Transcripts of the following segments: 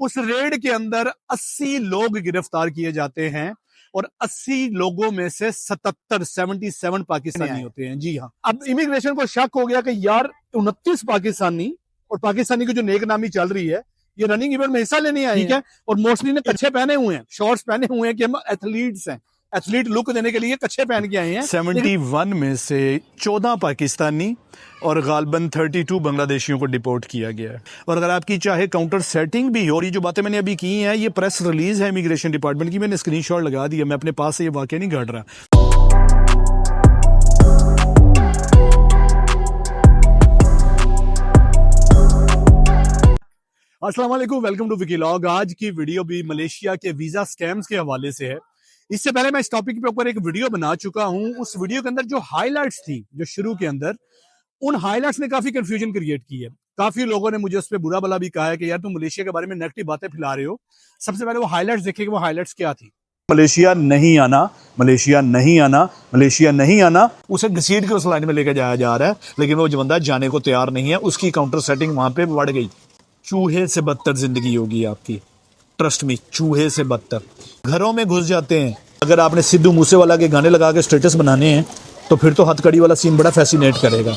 उस रेड के अंदर 80 लोग गिरफ्तार किए जाते हैं और 80 लोगों में से 77 पाकिस्तानी होते हैं। जी हाँ, अब इमिग्रेशन को शक हो गया कि यार 29 पाकिस्तानी और पाकिस्तानी की जो नेक नामी चल रही है ये रनिंग इवेंट में हिस्सा लेने आए हैं और मोस्टली ने कच्छे पहने हुए हैं, शॉर्ट्स पहने हुए हैं कि हम एथलीट्स हैं, एथलीट लुक देने के लिए कच्छे पहन के आए हैं। 71 में से 14 पाकिस्तानी और गालबन 32 बांग्लादेशियों को डिपोर्ट किया गया है। और अगर आपकी चाहे काउंटर सेटिंग भी हो, और ये जो बातें मैंने अभी की हैं ये प्रेस रिलीज है इमिग्रेशन डिपार्टमेंट की, मैंने स्क्रीनशॉट लगा दिया, मैं अपने पास से ये वाकया नहीं घट रहा। अस्सलाम वालेकुम, वेलकम टू विकीलॉग। आज की वीडियो भी मलेशिया के वीजा स्कैम्स के हवाले से है। इससे पहले मैं इस टॉपिक पे ऊपर एक वीडियो बना चुका हूं। उस वीडियो के अंदर जो हाइलाइट्स थी, जो शुरू के अंदर, उन हाइलाइट्स ने काफी कंफ्यूजन क्रिएट की है। काफी लोगों ने मुझे उस पर बुरा भला भी कहा है कि यार तुम मलेशिया के बारे में नेगेटिव बातें फैला रहे हो। सबसे पहले वो हाइलाइट्स देखिए कि वो हाइलाइट्स क्या थी। मलेशिया नहीं आना, मलेशिया नहीं आना, मलेशिया नहीं आना, उसे घसीट के उस लाइन में लेकर जाया जा रहा है, लेकिन वो जो बंदा जाने को तैयार नहीं है, उसकी काउंटर सेटिंग वहां पे बढ़ गई। चूहे से बदतर जिंदगी होगी आपकी, ट्रस्ट मी, चूहे से बदतर। घरों में घुस जाते हैं। अगर आपने सिद्धू मूसेवाला के गाने लगा के स्टेटस बनाने हैं तो फिर तो हथकड़ी वाला सीन बड़ा फैसिनेट करेगा।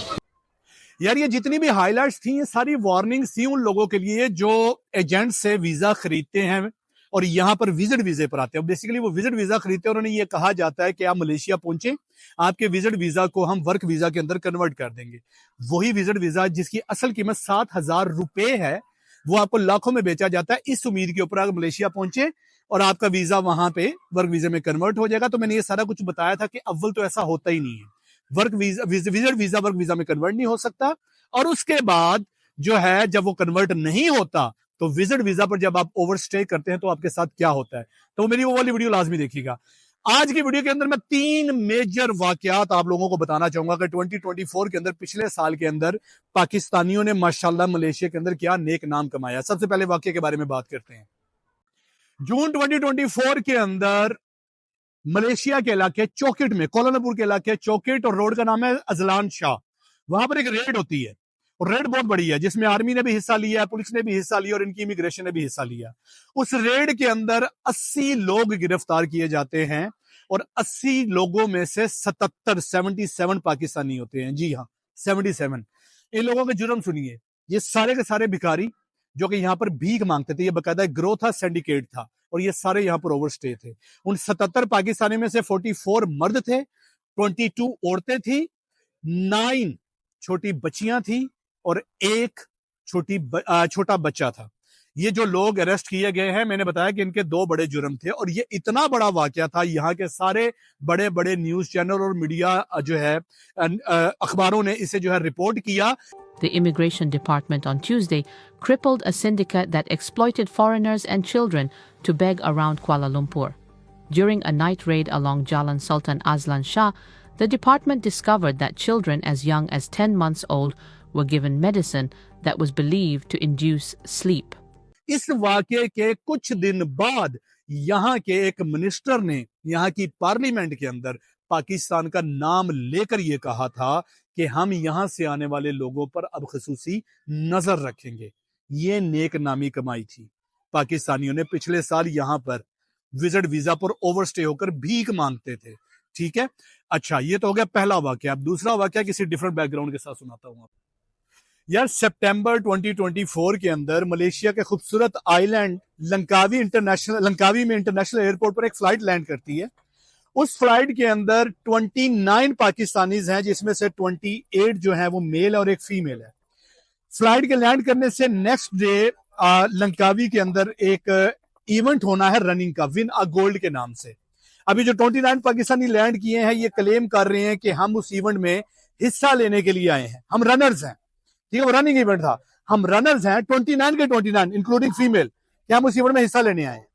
यार ये जितनी भी हाइलाइट्स थी ये सारी वार्निंग्स थी उन लोगों के लिए जो एजेंट से वीजा खरीदते हैं और यहाँ पर विजिट वीजे पर आते हैं। बेसिकली वो विजिट वीजा खरीदते हैं और उन्हें ये कहा जाता है कि आप मलेशिया पहुंचे, आपके विजिट वीजा को हम वर्क वीजा के अंदर कन्वर्ट कर देंगे। वही विजिट वीजा जिसकी असल कीमत 7,000 रुपए है, वो आपको लाखों में बेचा जाता है इस उम्मीद के ऊपर अगर मलेशिया पहुंचे और आपका वीजा वहां पे वर्क वीजा में कन्वर्ट हो जाएगा। तो मैंने ये सारा कुछ बताया था कि अव्वल तो ऐसा होता ही नहीं है, work visa visit visa work visa में कन्वर्ट नहीं हो सकता। और उसके बाद जो है जब वो कन्वर्ट नहीं होता तो विजिट वीजा पर जब आप ओवरस्टे करते हैं तो आपके साथ क्या होता है, तो मेरी वो वाली वीडियो लाजमी देखिएगा। आज की वीडियो के अंदर मैं 3 मेजर वाकयात आप लोगों को बताना चाहूंगा कि 2024 के अंदर, पिछले साल के अंदर पाकिस्तानियों ने माशाल्लाह मलेशिया के अंदर क्या नेक नाम कमाया। सबसे पहले वाकये के बारे में बात करते हैं। जून 2024 के अंदर मलेशिया के इलाके चौकिट में, कोलालमपुर के इलाके चौकिट, और रोड का नाम है अजलान शाह, वहां पर एक रेड होती है और रेड बहुत बड़ी है जिसमें आर्मी ने भी हिस्सा लिया, पुलिस ने भी हिस्सा लिया और इनकी इमिग्रेशन ने भी हिस्सा लिया। उस रेड के अंदर 80 लोग गिरफ्तार किए जाते हैं और 80 लोगों में से 77 पाकिस्तानी होते हैं। जी हाँ, 77। इन लोगों के जुर्म सुनिए। ये सारे के सारे भिखारी जो कि यहाँ पर भीख मांगते थे, ये बकायदा ग्रोथ था, सिंडिकेट था, और ये सारे यहाँ पर ओवरस्टे थे। उन 77 पाकिस्तानी में से 44 मर्द थे, 22 औरतें थी, 9 छोटी बच्चियां थी और एक छोटा बच्चा था। ये जो लोग अरेस्ट किए गए हैं, मैंने बताया कि इनके 2 बड़े जुर्म थे और ये इतना बड़ा वाकया था, यहाँ के सारे बड़े बड़े न्यूज चैनल और मीडिया जो है अखबारों ने इसे जो है रिपोर्ट किया। The Immigration Department on Tuesday crippled a syndicate that exploited foreigners and children to beg around Kuala Lumpur. During a night raid along Jalan Sultan Azlan Shah, the department discovered that children as young as 10 months old were given medicine that was believed to induce sleep. इस वाकये के कुछ दिन बाद यहाँ के एक minister ने यहाँ की पार्लियामेंट के अंदर पाकिस्तान का नाम लेकर यह कहा था कि हम यहां से आने वाले लोगों पर अब खसूसी नजर रखेंगे। ये नेक नामी कमाई थी। पाकिस्तानियों ने पिछले साल यहां पर विजिट वीजा पर ओवरस्टे होकर भीख मांगते थे। ठीक है, अच्छा, ये तो हो गया पहला वाकया। अब दूसरा वाकया किसी डिफरेंट बैकग्राउंड के साथ सुनाता हूं। यार सितंबर 2024 के अंदर मलेशिया के खूबसूरत आइलैंड लंकावी में इंटरनेशनल एयरपोर्ट पर एक फ्लाइट लैंड करती है। उस फ्लाइट के अंदर 29 पाकिस्तानीज हैं, जिसमें से 28 जो हैं वो मेल और एक फीमेल है। फ्लाइट के लैंड करने से नेक्स्ट डे लंकावी के अंदर एक इवेंट होना है रनिंग का, विन अ गोल्ड के नाम से। अभी जो 29 पाकिस्तानी लैंड किए हैं ये क्लेम कर रहे हैं कि हम उस इवेंट में हिस्सा लेने के लिए आए हैं, हम रनर्स हैं। ठीक है, वो रनिंग इवेंट था, हम रनर्स हैं 29 के 29 इंक्लूडिंग फीमेल, कि हम उस इवेंट में हिस्सा लेने आए हैं।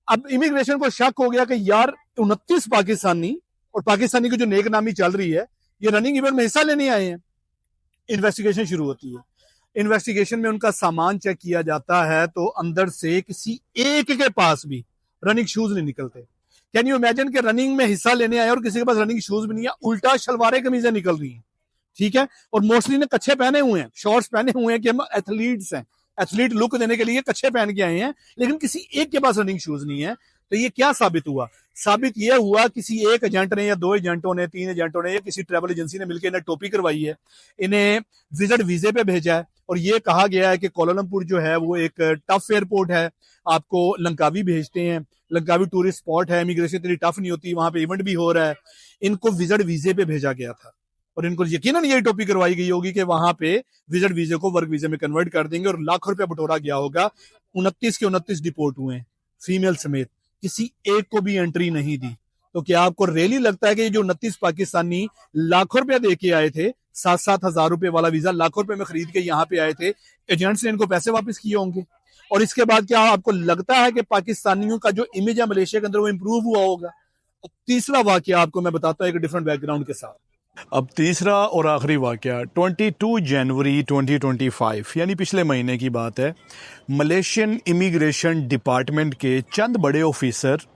अब इमिग्रेशन को शक हो गया कि यार 29 पाकिस्तानी और पाकिस्तानी की जो नेक नामी चल रही है ये रनिंग इवेंट में हिस्सा लेने आए हैं। इन्वेस्टिगेशन शुरू होती है। इन्वेस्टिगेशन में उनका सामान चेक किया जाता है तो अंदर से किसी एक के पास भी रनिंग शूज नहीं निकलते। कैन यू इमेजिन कि रनिंग में हिस्सा लेने आए और किसी के पास रनिंग शूज भी नहीं है, उल्टा शलवारें कमीजें निकल रही हैं। ठीक है, और मोस्टली ने कच्छे पहने हुए हैं, शॉर्ट्स पहने हुए हैं कि हम एथलीट्स हैं, एथलीट लुक देने के लिए कच्छे पहन के आए हैं, लेकिन किसी एक के पास रनिंग शूज नहीं है। तो ये क्या साबित हुआ? साबित ये हुआ किसी एक एजेंट ने या दो एजेंटों ने, तीन एजेंटों ने या किसी ट्रैवल एजेंसी ने मिलकर इन्हें टोपी करवाई है, इन्हें विजिट वीजे पे भेजा है और ये कहा गया है कि कोलालमपुर जो है वो एक टफ एयरपोर्ट है, आपको लंकावी भेजते हैं, लंकावी टूरिस्ट स्पॉट है, इमिग्रेशन इतनी टफ नहीं होती, वहां पे इवेंट भी हो रहा है। इनको विजिट वीजे पे भेजा गया था और इनको यकीनन ये टोपी करवाई गई होगी कि वहां पे विजिट वीजे को वर्क वीजे में कन्वर्ट कर देंगे और लाखों रुपया बटोरा गया होगा। 29 के 29 डिपोर्ट हुए, फीमेल समेत, किसी एक को भी एंट्री नहीं दी। तो क्या आपको रियली लगता है कि जो 29 पाकिस्तानी लाखों रुपया दे के आए थे, 7-7 हजार रुपए वाला वीजा लाखों रुपए में खरीद के यहाँ पे आए थे, एजेंट्स ने इनको पैसे वापस किए होंगे? और इसके बाद क्या आपको लगता है कि पाकिस्तानियों का जो इमेज है मलेशिया के अंदर वो इंप्रूव हुआ होगा? तीसरा वाकया आपको मैं बताता हूँ एक डिफरेंट बैकग्राउंड के साथ। अब तीसरा और आखिरी वाकया 22 जनवरी 2025 यानी पिछले महीने की बात है। मलेशियन इमिग्रेशन डिपार्टमेंट के चंद बड़े officer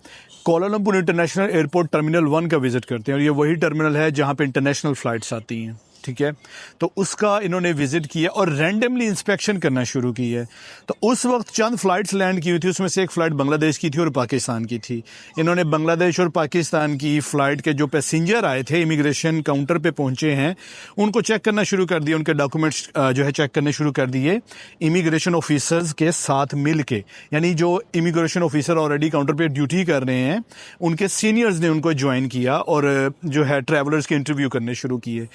Kuala Lumpur international airport terminal 1 का विजिट करते हैं और ये वही टर्मिनल है जहाँ पे इंटरनेशनल फ्लाइट्स आती हैं, ठीक है। तो उसका इन्होंने विजिट किया और रैंडमली इंस्पेक्शन करना शुरू की है। तो उस वक्त चंद फ्लाइट्स लैंड की हुई थी, उसमें से एक फ़्लाइट बांग्लादेश की थी और पाकिस्तान की थी। इन्होंने बांग्लादेश और पाकिस्तान की फ़्लाइट के जो पैसेंजर आए थे, इमिग्रेशन काउंटर पे पहुंचे हैं, उनको चेक करना शुरू कर दिया, उनके डॉक्यूमेंट्स जो है चेक करने शुरू कर दिए इमिग्रेशन ऑफिसर्स के साथ मिल के। यानी जो इमिग्रेशन ऑफिसर ऑलरेडी काउंटर पर ड्यूटी कर रहे हैं, उनके सीनियर्स ने उनको ज्वाइन किया और जो है ट्रैवलर्स के इंटरव्यू करने शुरू किए।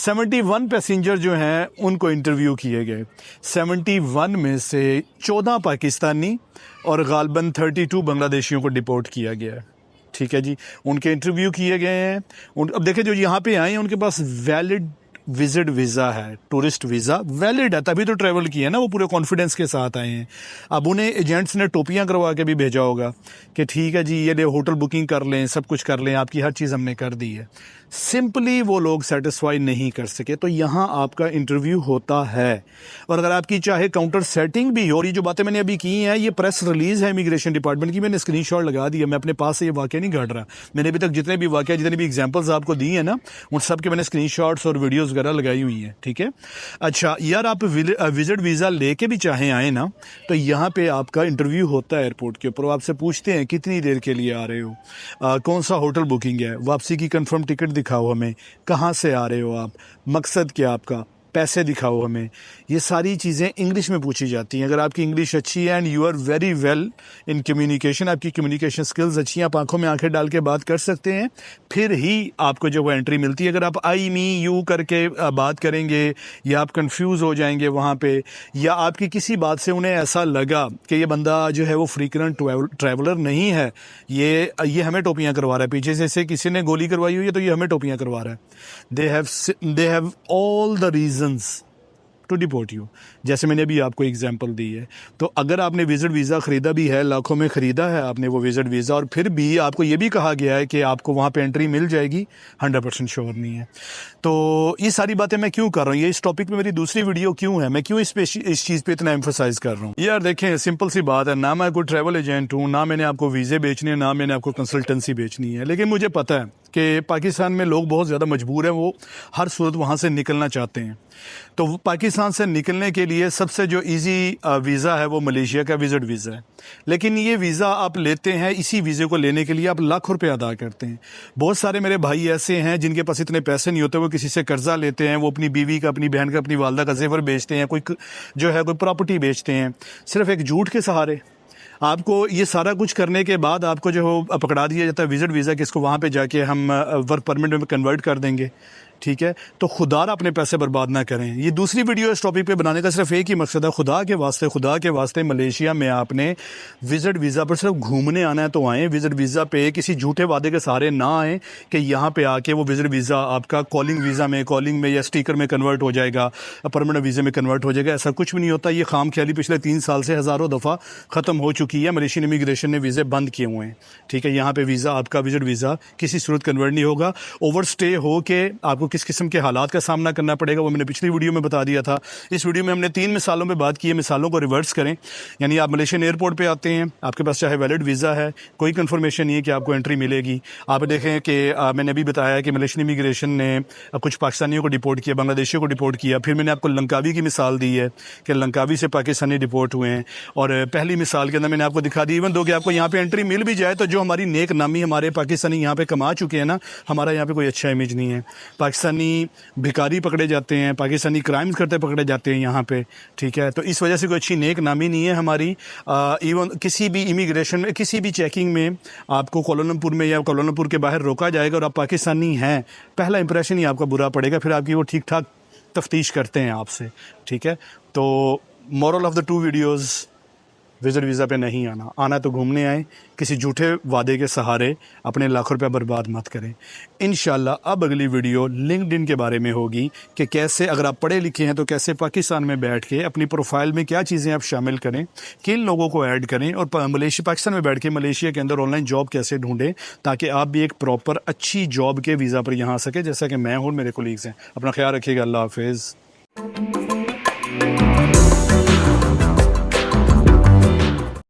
71 पैसेंजर जो हैं उनको इंटरव्यू किए गए। 71 में से 14 पाकिस्तानी और गालबन 32 बांग्लादेशियों को डिपोर्ट किया गया है, ठीक है जी। उनके इंटरव्यू किए गए हैं। अब देखिए जो यहाँ पे आए हैं उनके पास वैलिड विजिट वीज़ा है, टूरिस्ट वीज़ा वैलिड है, तभी तो ट्रैवल किया है ना, वो पूरे कॉन्फिडेंस के साथ आए हैं। अब उन्हें एजेंट्स ने टोपियां करवा के भी भेजा होगा कि ठीक है जी, ये ले होटल बुकिंग कर लें, सब कुछ कर लें, आपकी हर चीज़ हमने कर दी है। सिंपली वो लोग सेटिस्फाई नहीं कर सके, तो यहाँ आपका इंटरव्यू होता है। और अगर आपकी चाहे काउंटर सेटिंग भी हो, और ये जो बातें मैंने अभी की हैं ये प्रेस रिलीज़ है इमिग्रेशन डिपार्टमेंट की, मैंने स्क्रीनशॉट लगा दिया, मैं अपने पास से ये वाक़या नहीं घट रहा। मैंने अभी तक जितने भी वाक़या, जितने भी एग्जाम्पल्स आपको दिए हैं ना, उन सब के मैंने स्क्रीनशॉट्स और वीडियोज़ वगैरह लगाई हुई हैं, ठीक है। अच्छा यार, आप विजिट वीज़ा लेके भी चाहें आए ना, तो यहाँ पे आपका इंटरव्यू होता है एयरपोर्ट के ऊपर। आपसे पूछते हैं कितनी देर के लिए आ रहे हो, कौन सा होटल बुकिंग है, वापसी की कंफर्म टिकट दिखाओ हमें, कहाँ से आ रहे हो आप, मकसद क्या आपका, पैसे दिखाओ हमें। ये सारी चीज़ें इंग्लिश में पूछी जाती हैं। अगर आपकी इंग्लिश अच्छी है and you are very well in communication, आपकी कम्युनिकेशन स्किल्स अच्छी हैं, आप आंखों में आंखें डाल के बात कर सकते हैं, फिर ही आपको जो वो एंट्री मिलती है। अगर आप आई मी यू करके बात करेंगे या आप कंफ्यूज हो जाएंगे वहाँ पे, या आपकी किसी बात से उन्हें ऐसा लगा कि ये बंदा जो है वो फ्रीक्वेंट ट्रैवलर नहीं है, ये हमें टोपियाँ करवा रहा है, पीछे से किसी ने गोली करवाई हुई है तो ये हमें टोपियाँ करवा रहा है, they have all the reasons to deport you. जैसे मैंने अभी आपको एग्जांपल दी है। तो अगर आपने विजिट वीज़ा ख़रीदा भी है, लाखों में ख़रीदा है आपने वो विजिट वीज़ा, और फिर भी आपको ये भी कहा गया है कि आपको वहाँ पे एंट्री मिल जाएगी, 100% श्योर नहीं है। तो ये सारी बातें मैं क्यों कर रहा हूँ, ये इस टॉपिक पे मेरी दूसरी वीडियो क्यों है, मैं क्यों इस चीज़ पे इतना एम्फोसाइज कर रहा हूँ। यार देखें, सिंपल सी बात है, ना मैं कोई ट्रैवल एजेंट हूँ, ना मैंने आपको वीज़े बेचने हैं, ना मैंने आपको कंसल्टेंसी बेचनी है, लेकिन मुझे पता है कि पाकिस्तान में लोग बहुत ज़्यादा मजबूर हैं, वो हर सूरत वहाँ से निकलना चाहते हैं। तो पाकिस्तान से निकलने के लिए सबसे जो इजी वीज़ा है वो मलेशिया का विजिट वीज़ा है। लेकिन ये वीज़ा आप लेते हैं, इसी वीज़े को लेने के लिए आप लाखों रुपए अदा करते हैं। बहुत सारे मेरे भाई ऐसे हैं जिनके पास इतने पैसे नहीं होते, वो किसी से कर्जा लेते हैं, वो अपनी बीवी का, अपनी बहन का, अपनी वालदा का जेवर बेचते हैं, कोई जो है कोई प्रॉपर्टी बेचते हैं, सिर्फ एक झूठ के सहारे। आपको ये सारा कुछ करने के बाद आपको जो है पकड़ा दिया जाता है विजिट वीज़ा कि इसको वहाँ पे जाके हम वर्क परमिट में कन्वर्ट कर देंगे, ठीक है। तो खुदा अपने पैसे बर्बाद ना करें। ये दूसरी वीडियो इस टॉपिक पे बनाने का सिर्फ एक ही मकसद है, खुदा के वास्ते मलेशिया में आपने विजिट वीज़ा पर सिर्फ घूमने आना है तो आएँ। विजिट वीज़ा पे किसी झूठे वादे के सहारे ना आएँ कि यहाँ पे आके वो विजिट वीज़ा आपका कॉलिंग में या स्टिकर में कन्वर्ट हो जाएगा, परमानेंट वीज़े में कन्वर्ट हो जाएगा। ऐसा कुछ भी नहीं होता। ये खाम ख्याली पिछले 3 साल से हज़ारों दफ़ा ख़त्म हो चुकी है। मलेशियन इमिग्रेशन ने वीज़े बंद किए हुए हैं, ठीक है। यहाँ पे वीज़ा, आपका विजिट वीज़ा किसी सूरत कन्वर्ट नहीं होगा। ओवर स्टे हो के आपको किस किस्म के हालात का सामना करना पड़ेगा वो मैंने पिछली वीडियो में बता दिया था। इस वीडियो में हमने 3 मिसालों में बात की है। मिसालों को रिवर्स करें, यानी आप मलेशियन एयरपोर्ट पे आते हैं, आपके पास चाहे वैलिड वीज़ा है, कोई कंफर्मेशन नहीं है कि आपको एंट्री मिलेगी। आप देखें कि मैंने अभी बताया कि मलेशियन इमिग्रेशन ने कुछ पाकिस्तानियों को डिपोर्ट किया, बांग्लादेशियों को डिपोर्ट किया। फिर मैंने आपको लंकावी की मिसाल दी है कि लंकावी से पाकिस्तानी डिपोर्ट हुए हैं। और पहली मिसाल के अंदर मैंने आपको दिखा दी, इवन दो कि आपको यहाँ पे एंट्री मिल भी जाए तो जो हमारी नेक नामी हमारे पाकिस्तानी यहाँ पे कमा चुके हैं ना, हमारा यहाँ पे कोई अच्छा इमेज नहीं है। पाकिस्तानी भिखारी पकड़े जाते हैं, पाकिस्तानी क्राइम्स करते पकड़े जाते हैं यहाँ पे, ठीक है। तो इस वजह से कोई अच्छी नेक नामी नहीं है हमारी। इवन किसी भी इमिग्रेशन में, किसी भी चेकिंग में आपको कोलालमपुर में या कोलालमपुर के बाहर रोका जाएगा और आप पाकिस्तानी हैं, पहला इंप्रेशन ही आपका बुरा पड़ेगा, फिर आपकी वो ठीक ठाक तफ्तीश करते हैं आपसे, ठीक है। तो moral of the 2 videos, visit visa पे नहीं आना, आना तो घूमने आए, किसी झूठे वादे के सहारे अपने लाखों रुपया बर्बाद मत करें। इंशाल्लाह अब अगली वीडियो लिंक्डइन के बारे में होगी कि कैसे, अगर आप पढ़े लिखे हैं तो कैसे पाकिस्तान में बैठ के अपनी प्रोफाइल में क्या चीज़ें आप शामिल करें, किन लोगों को ऐड करें, और पाकिस्तान में बैठ के मलेशिया के अंदर ऑनलाइन जॉब कैसे ढूंढें ताकि आप भी एक प्रॉपर अच्छी जॉब के वीज़ा पर यहाँ आ सके, जैसा कि मैं हूँ, मेरे कोलीग्स हैं। अपना ख्याल रखिएगा। अल्लाह हाफिज़।